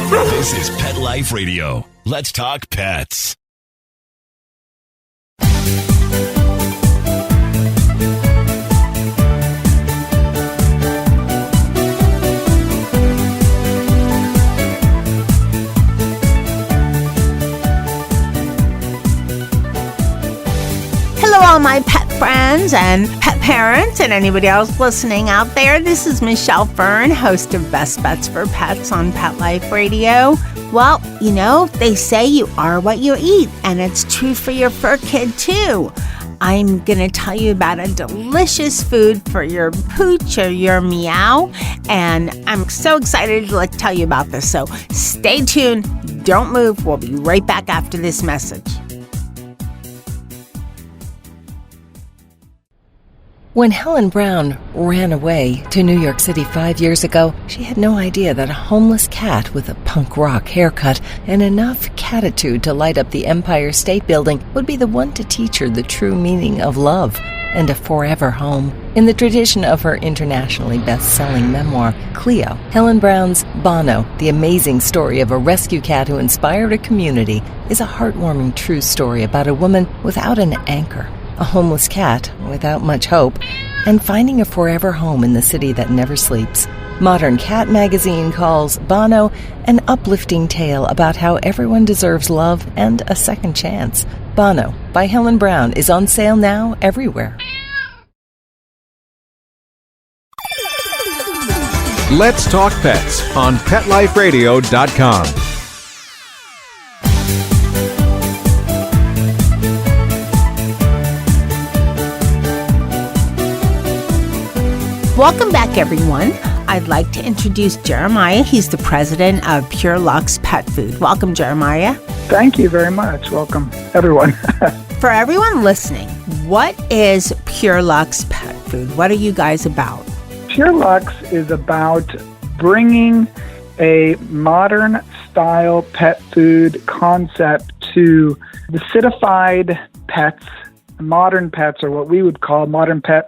This is Pet Life Radio. Let's talk pets. Hello, all my pet friends and pet parents and anybody else listening out there. This is Michelle Fern, host of Best Bets for Pets on Pet Life Radio. Well, you know, they say you are what you eat, and it's true for your fur kid, too. I'm going to tell you about a delicious food for your pooch or your meow, and I'm so excited to tell you about this. So stay tuned. Don't move. We'll be right back after this message. When Helen Brown ran away to New York City 5 years ago, she had no idea that a homeless cat with a punk rock haircut and enough catitude to light up the Empire State Building would be the one to teach her the true meaning of love and a forever home. In the tradition of her internationally best-selling memoir, Cleo, Helen Brown's Bono, the amazing story of a rescue cat who inspired a community, is a heartwarming true story about a woman without an anchor, a homeless cat without much hope, and finding a forever home in the city that never sleeps. Modern Cat magazine calls Bono an uplifting tale about how everyone deserves love and a second chance. Bono by Helen Brown is on sale now everywhere. Let's Talk Pets on PetLifeRadio.com. Welcome back, everyone. I'd like to introduce Jeremiah. He's the president of Pureluxe Pet Food. Welcome, Jeremiah. Thank you very much. Welcome, everyone. For everyone listening, what is Pureluxe Pet Food? What are you guys about? Pureluxe is about bringing a modern style pet food concept to the citified pets, modern pets, or what we would call modern pet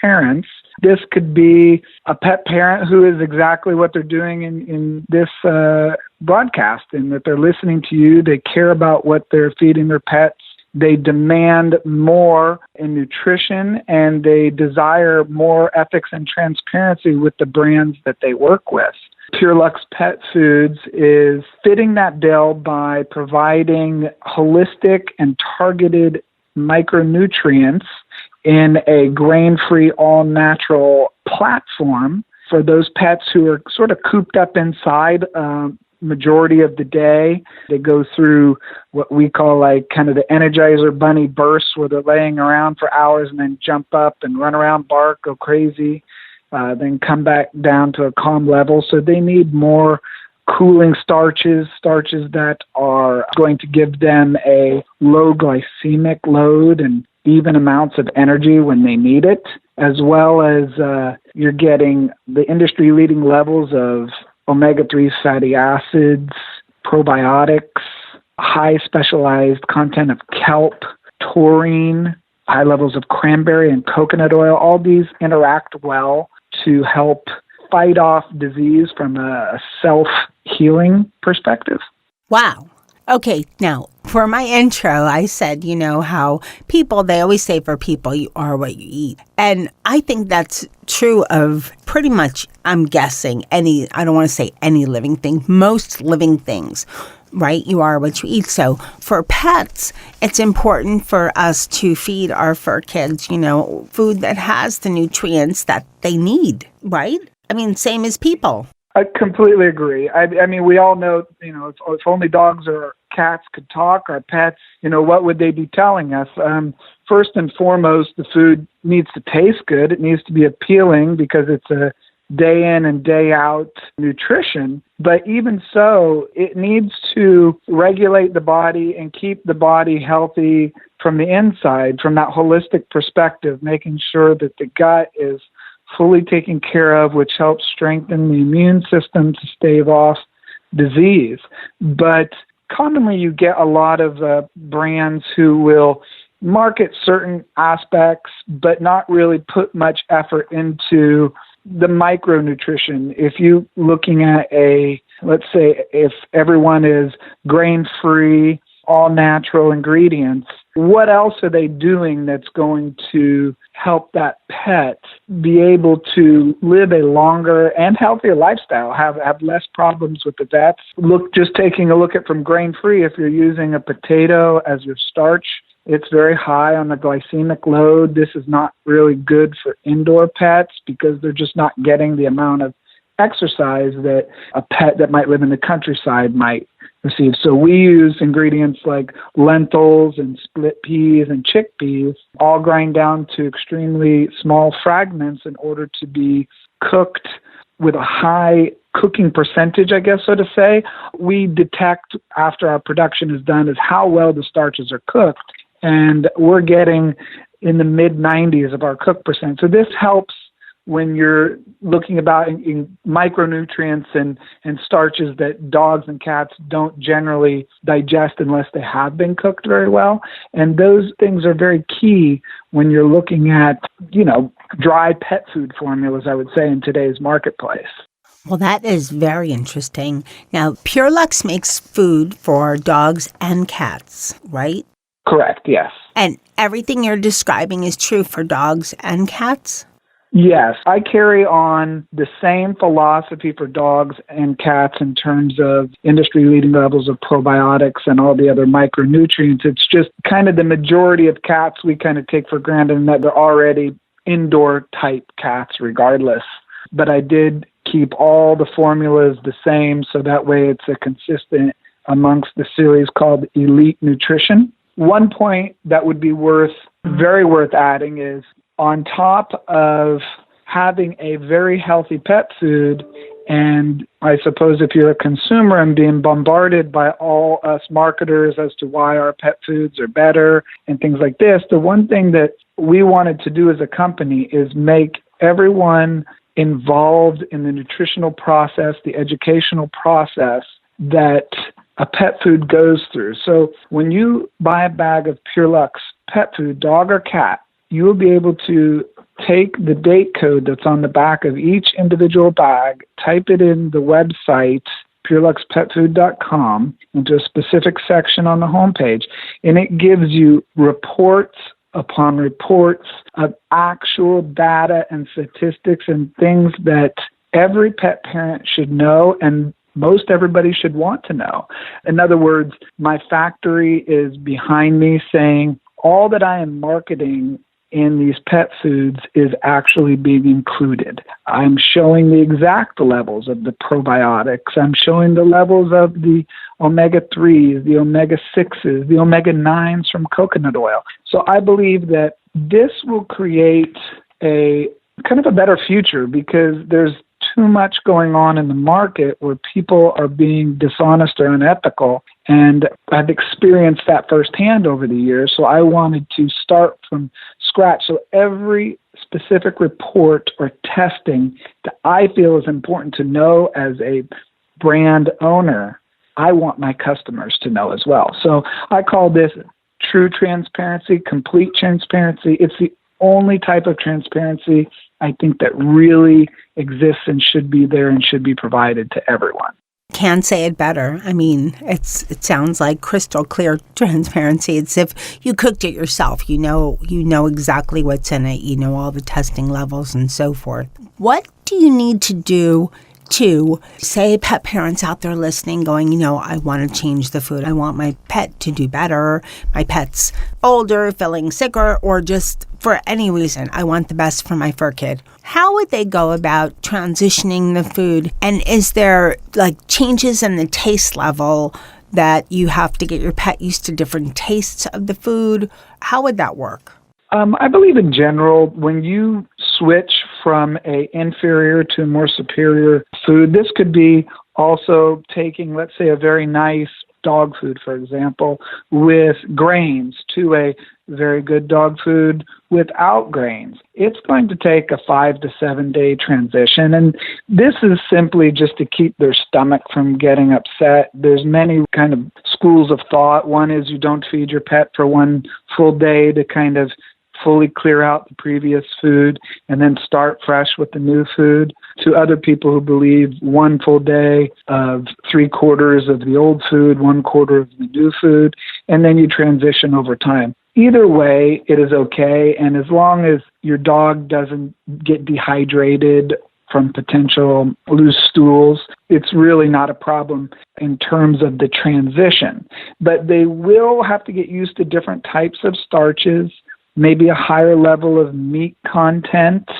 parents. This could be a pet parent who is exactly what they're doing in this broadcast, in that they're listening to you, they care about what they're feeding their pets, they demand more in nutrition, and they desire more ethics and transparency with the brands that they work with. Pureluxe Pet Foods is fitting that bill by providing holistic and targeted micronutrients in a grain-free, all-natural platform for those pets who are sort of cooped up inside majority of the day. They go through what we call like kind of the energizer bunny bursts, where they're laying around for hours and then jump up and run around, bark, go crazy, then come back down to a calm level. So they need more cooling starches that are going to give them a low glycemic load and even amounts of energy when they need it, as well as you're getting the industry-leading levels of omega-3 fatty acids, probiotics, high specialized content of kelp, taurine, high levels of cranberry and coconut oil. All these interact well to help fight off disease from a self-healing perspective. Wow. Okay, now, for my intro, I said, you know, how people, they always say for people, you are what you eat. And I think that's true of pretty much, I'm guessing, I don't want to say any living thing, most living things, right? You are what you eat. So for pets, it's important for us to feed our fur kids, you know, food that has the nutrients that they need, right? I mean, same as people. I completely agree. I mean, we all know, you know, if only dogs or cats could talk, our pets, you know, what would they be telling us? First and foremost, the food needs to taste good. It needs to be appealing because it's a day in and day out nutrition. But even so, it needs to regulate the body and keep the body healthy from the inside, from that holistic perspective, making sure that the gut is fully taken care of, which helps strengthen the immune system to stave off disease. But commonly you get a lot of brands who will market certain aspects, but not really put much effort into the micronutrition. If you're looking at a let's say if everyone is grain-free, all natural ingredients, what else are they doing that's going to help that pet be able to live a longer and healthier lifestyle, have less problems with the vets? Just taking a look at from grain-free, if you're using a potato as your starch, it's very high on the glycemic load. This is not really good for indoor pets because they're just not getting the amount of exercise that a pet that might live in the countryside might receive. So we use ingredients like lentils and split peas and chickpeas, all grind down to extremely small fragments in order to be cooked with a high cooking percentage, I guess, so to say. We detect after our production is done is how well the starches are cooked, and we're getting in the mid-90s of our cook percent. So this helps when you're looking about in micronutrients and starches that dogs and cats don't generally digest unless they have been cooked very well. And those things are very key when you're looking at, dry pet food formulas, I would say, in today's marketplace. Well, that is very interesting. Now, Pureluxe makes food for dogs and cats, right? Correct, yes. And everything you're describing is true for dogs and cats? Yes, I carry on the same philosophy for dogs and cats in terms of industry-leading levels of probiotics and all the other micronutrients. It's just kind of the majority of cats we kind of take for granted in that they're already indoor-type cats regardless. But I did keep all the formulas the same so that way it's a consistent amongst the series called Elite Nutrition. One point that would be very worth adding is on top of having a very healthy pet food, and I suppose if you're a consumer and being bombarded by all us marketers as to why our pet foods are better and things like this, the one thing that we wanted to do as a company is make everyone involved in the nutritional process, the educational process that a pet food goes through. So when you buy a bag of Pureluxe pet food, dog or cat, you will be able to take the date code that's on the back of each individual bag, type it in the website, pureluxepetfood.com, into a specific section on the homepage, and it gives you reports upon reports of actual data and statistics and things that every pet parent should know and most everybody should want to know. In other words, my factory is behind me saying all that I am marketing in these pet foods is actually being included. I'm showing the exact levels of the probiotics. I'm showing the levels of the omega-3s, the omega-6s, the omega-9s from coconut oil. So I believe that this will create a kind of a better future because there's too much going on in the market where people are being dishonest or unethical. And I've experienced that firsthand over the years. So I wanted to start from scratch. So every specific report or testing that I feel is important to know as a brand owner, I want my customers to know as well. So I call this true transparency, complete transparency. It's the only type of transparency I think that really exists and should be there and should be provided to everyone. Can't say it better. I mean, it sounds like crystal clear transparency. It's if you cooked it yourself. You know exactly what's in it. You know all the testing levels and so forth. What do you need to do to, say, pet parents out there listening going, I want to change the food. I want my pet to do better. My pet's older, feeling sicker, or just for any reason, I want the best for my fur kid. How would they go about transitioning the food? And is there changes in the taste level that you have to get your pet used to different tastes of the food? How would that work? I believe in general, when you switch from a inferior to a more superior food, this could be also taking, let's say, a very nice dog food, for example, with grains to a very good dog food without grains. It's going to take a 5 to 7 day transition. And this is simply just to keep their stomach from getting upset. There's many kind of schools of thought. One is you don't feed your pet for one full day to kind of fully clear out the previous food and then start fresh with the new food, to other people who believe one full day of 3/4 of the old food, 1/4 of the new food, and then you transition over time. Either way, it is okay, and as long as your dog doesn't get dehydrated from potential loose stools, it's really not a problem in terms of the transition. But they will have to get used to different types of starches, maybe a higher level of meat content.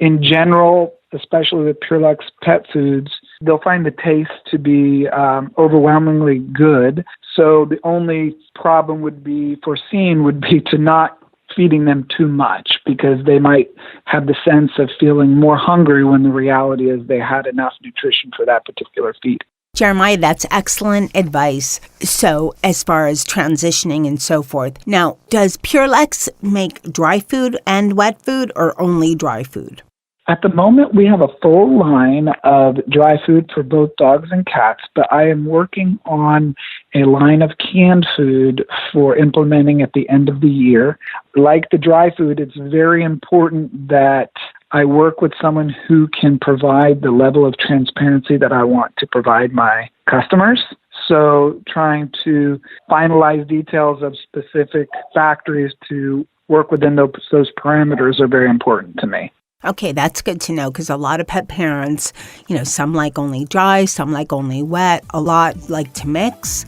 In general, especially with Pureluxe Pet Foods, they'll find the taste to be overwhelmingly good. So the only problem would be to not feeding them too much, because they might have the sense of feeling more hungry when the reality is they had enough nutrition for that particular feed. Jeremiah, that's excellent advice. So as far as transitioning and so forth. Now, does Pureluxe make dry food and wet food, or only dry food? At the moment, we have a full line of dry food for both dogs and cats, but I am working on a line of canned food for implementing at the end of the year. Like the dry food, it's very important that I work with someone who can provide the level of transparency that I want to provide my customers. So trying to finalize details of specific factories to work within those parameters are very important to me. Okay, that's good to know, because a lot of pet parents, some like only dry, some like only wet, a lot like to mix.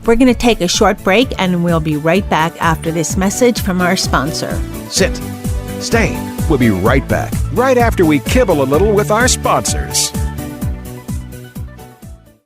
We're going to take a short break, and we'll be right back after this message from our sponsor. Sit. Stay. We'll be right back, right after we kibble a little with our sponsors.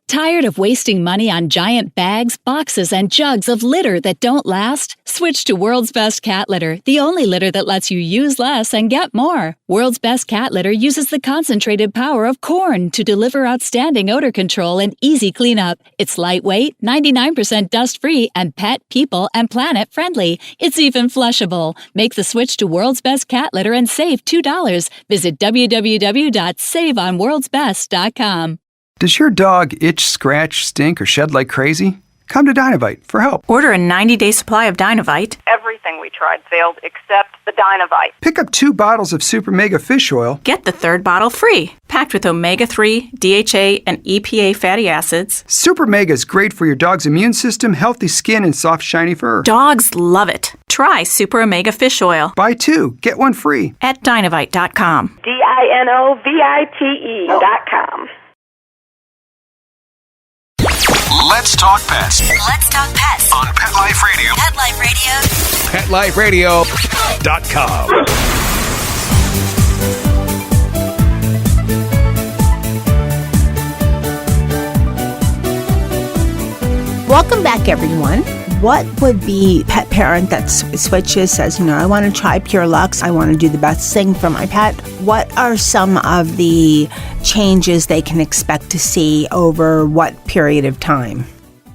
Tired of wasting money on giant bags, boxes, and jugs of litter that don't last? Switch to World's Best Cat Litter, the only litter that lets you use less and get more. World's Best Cat Litter uses the concentrated power of corn to deliver outstanding odor control and easy cleanup. It's lightweight, 99% dust-free, and pet, people, and planet friendly. It's even flushable. Make the switch to World's Best Cat Litter and save $2. Visit www.saveonworldsbest.com. Does your dog itch, scratch, stink, or shed like crazy? Come to Dynovite for help. Order a 90-day supply of Dynovite. Everything we tried failed except the Dynovite. Pick up 2 bottles of Super Mega Fish Oil. Get the 3rd bottle free. Packed with omega-3, DHA, and EPA fatty acids. Super Mega is great for your dog's immune system, healthy skin, and soft, shiny fur. Dogs love it. Try Super Omega Fish Oil. Buy 2, get 1 free. At Dynovite.com. DINOVITE.com. Let's talk pets. Let's talk pets On Pet Life Radio. Pet Life Radio. PetLifeRadio.com. Welcome back, everyone. What would be pet parent that switches, says, I want to try Pureluxe, I want to do the best thing for my pet? What are some of the changes they can expect to see over what period of time?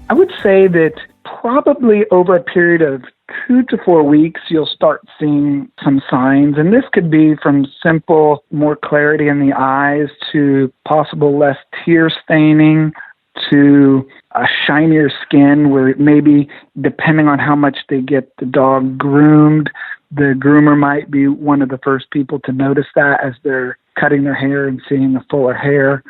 I would say that probably over a period of 2 to 4 weeks, you'll start seeing some signs. And this could be from simple, more clarity in the eyes, to possible less tear staining, to a shinier skin, where maybe depending on how much they get the dog groomed, the groomer might be one of the first people to notice that as they're cutting their hair and seeing a fuller hair.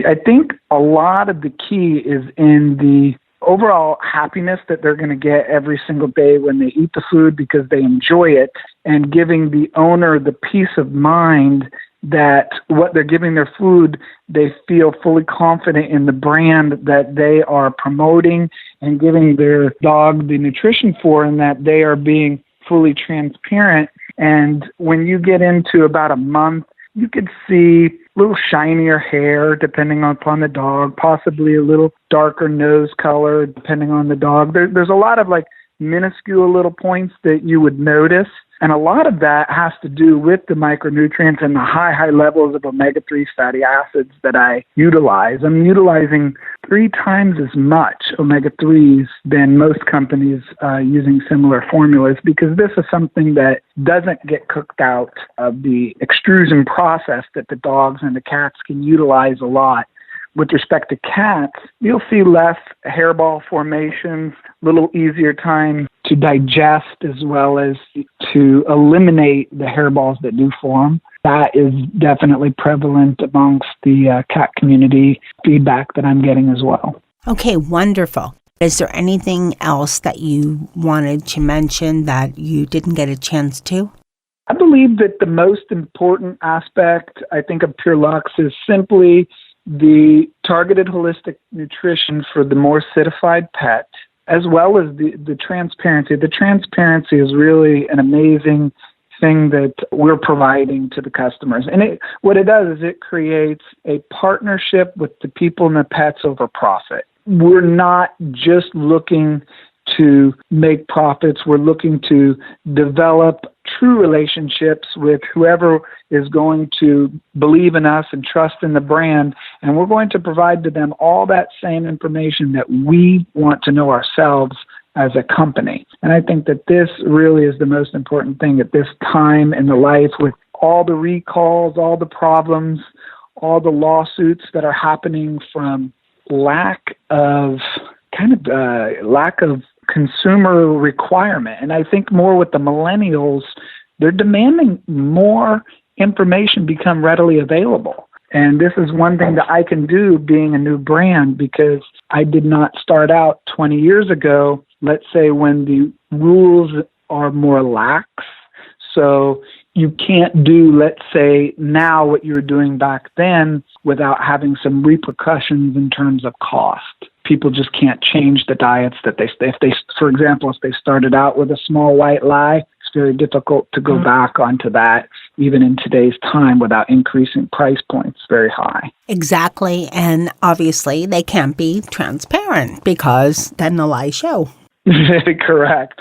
I think a lot of the key is in the overall happiness that they're going to get every single day when they eat the food because they enjoy it, and giving the owner the peace of mind that what they're giving their food, they feel fully confident in the brand that they are promoting and giving their dog the nutrition for, and that they are being fully transparent. And when you get into about a month, you could see a little shinier hair depending upon the dog, possibly a little darker nose color depending on the dog. There's a lot of minuscule little points that you would notice. And a lot of that has to do with the micronutrients and the high levels of omega-3 fatty acids that I utilize. I'm utilizing 3 times as much omega-3s than most companies using similar formulas, because this is something that doesn't get cooked out of the extrusion process that the dogs and the cats can utilize a lot. With respect to cats, you'll see less hairball formations, little easier time to digest as well as to eliminate the hairballs that do form. That is definitely prevalent amongst the cat community feedback that I'm getting as well. Okay, wonderful. Is there anything else that you wanted to mention that you didn't get a chance to? I believe that the most important aspect, I think, of Pureluxe is simply the targeted holistic nutrition for the more citified pet, as well as the transparency. The transparency is really an amazing thing that we're providing to the customers. And what it does is it creates a partnership with the people and the pets over profit. We're not just looking to make profits. We're looking to develop true relationships with whoever is going to believe in us and trust in the brand. And we're going to provide to them all that same information that we want to know ourselves as a company. And I think that this really is the most important thing at this time in the life, with all the recalls, all the problems, all the lawsuits that are happening from lack of consumer requirement. And I think more with the millennials, they're demanding more information become readily available. And this is one thing that I can do being a new brand, because I did not start out 20 years ago, let's say, when the rules are more lax. So you can't do, let's say, now what you were doing back then without having some repercussions in terms of cost. People just can't change the diets that for example, if they started out with a small white lie, it's very difficult to go back onto that, even in today's time, without increasing price points very high. Exactly. And obviously they can't be transparent, because then the lies show. Correct.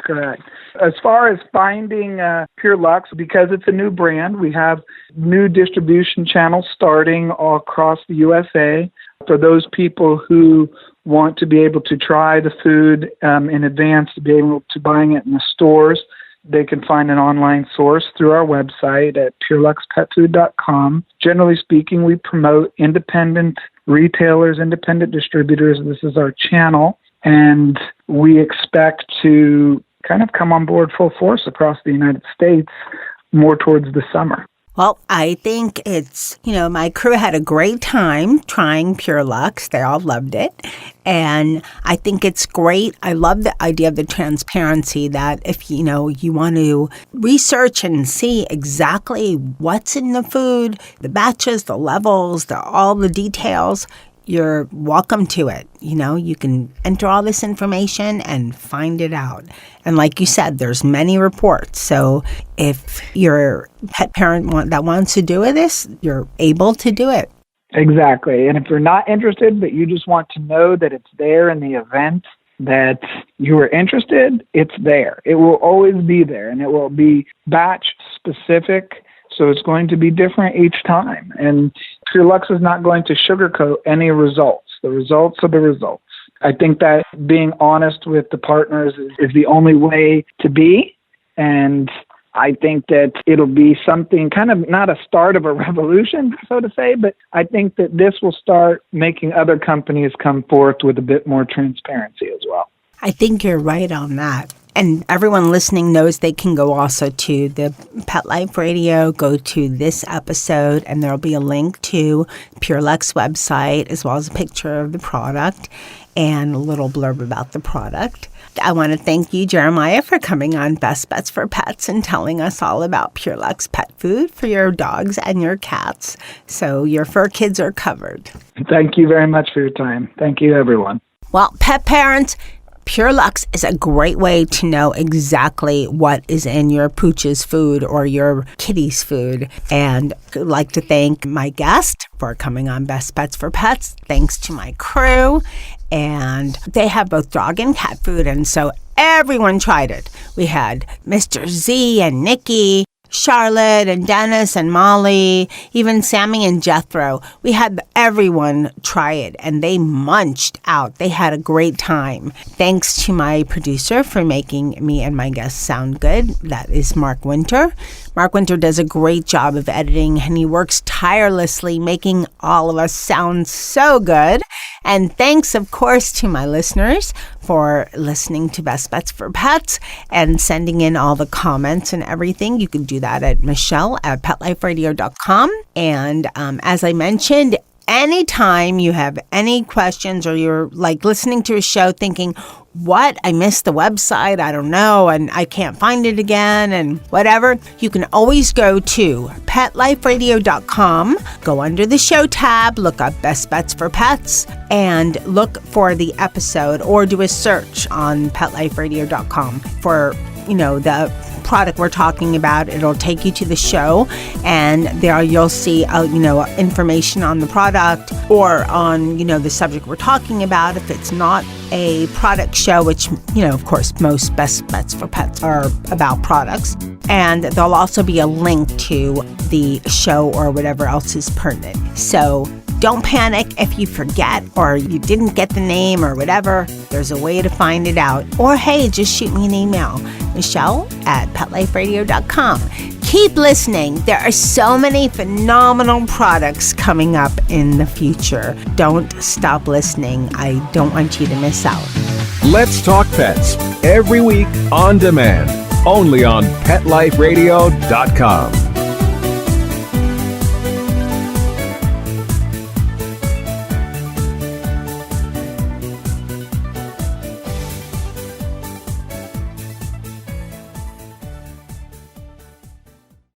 As far as finding Pureluxe, because it's a new brand, we have new distribution channels starting all across the USA. For those people who want to be able to try the food in advance, to be able to buying it in the stores, they can find an online source through our website at pureluxepetfood.com. Generally speaking, we promote independent retailers, independent distributors. This is our channel, and we expect to kind of come on board full force across the United States more towards the summer. Well, I think it's, my crew had a great time trying Pureluxe. They all loved it. And I think it's great. I love the idea of the transparency, that if, you want to research and see exactly what's in the food, the batches, the levels, all the details, you're welcome to it. You can enter all this information and find it out. And like you said, there's many reports. So if you're a pet parent that wants to do this, you're able to do it. Exactly. And if you're not interested, but you just want to know that it's there in the event that you are interested, it's there. It will always be there, and it will be batch specific. So it's going to be different each time. And Pureluxe is not going to sugarcoat any results. The results are the results. I think that being honest with the partners is the only way to be. And I think that it'll be something kind of not a start of a revolution, so to say, but I think that this will start making other companies come forth with a bit more transparency as well. I think you're right on that. And everyone listening knows they can go also to the Pet Life Radio, go to this episode, and there'll be a link to Pureluxe website, as well as a picture of the product and a little blurb about the product. I want to thank you, Jeremiah, for coming on Best Bets for Pets and telling us all about Pureluxe Pet Food for your dogs and your cats. So your fur kids are covered. Thank you very much for your time. Thank you, everyone. Well, pet parents, Pureluxe is a great way to know exactly what is in your pooch's food or your kitty's food. And I'd like to thank my guest for coming on Best Bets for Pets. Thanks to my crew. And they have both dog and cat food, and so everyone tried it. We had Mr. Z and Nikki, Charlotte and Dennis and Molly, even Sammy and Jethro. We had everyone try it, and they munched out. They had a great time. Thanks to my producer for making me and my guests sound good. That is Mark Winter. Mark Winter does a great job of editing, and he works tirelessly making all of us sound so good. And thanks, of course, to my listeners for listening to Best Bets for Pets and sending in all the comments and everything. You can do that at michelle@petliferadio.com. And as I mentioned, anytime you have any questions or you're like listening to a show thinking, what? I missed the website. I don't know. And I can't find it again and whatever. You can always go to petliferadio.com, go under the show tab, look up Best Bets for Pets and look for the episode or do a search on petliferadio.com for, the product we're talking about. It'll take you to the show and there you'll see information on the product or on the subject we're talking about. If it's not a product show, which of course most Best Bets for Pets are about products, and there'll also be a link to the show or whatever else is pertinent. So don't panic if you forget or you didn't get the name or whatever. There's a way to find it out. Or hey, just shoot me an email, Michelle@petliferadio.com. Keep listening. There are so many phenomenal products coming up in the future. Don't stop listening. I don't want you to miss out. Let's Talk Pets, every week on demand, only on PetLifeRadio.com.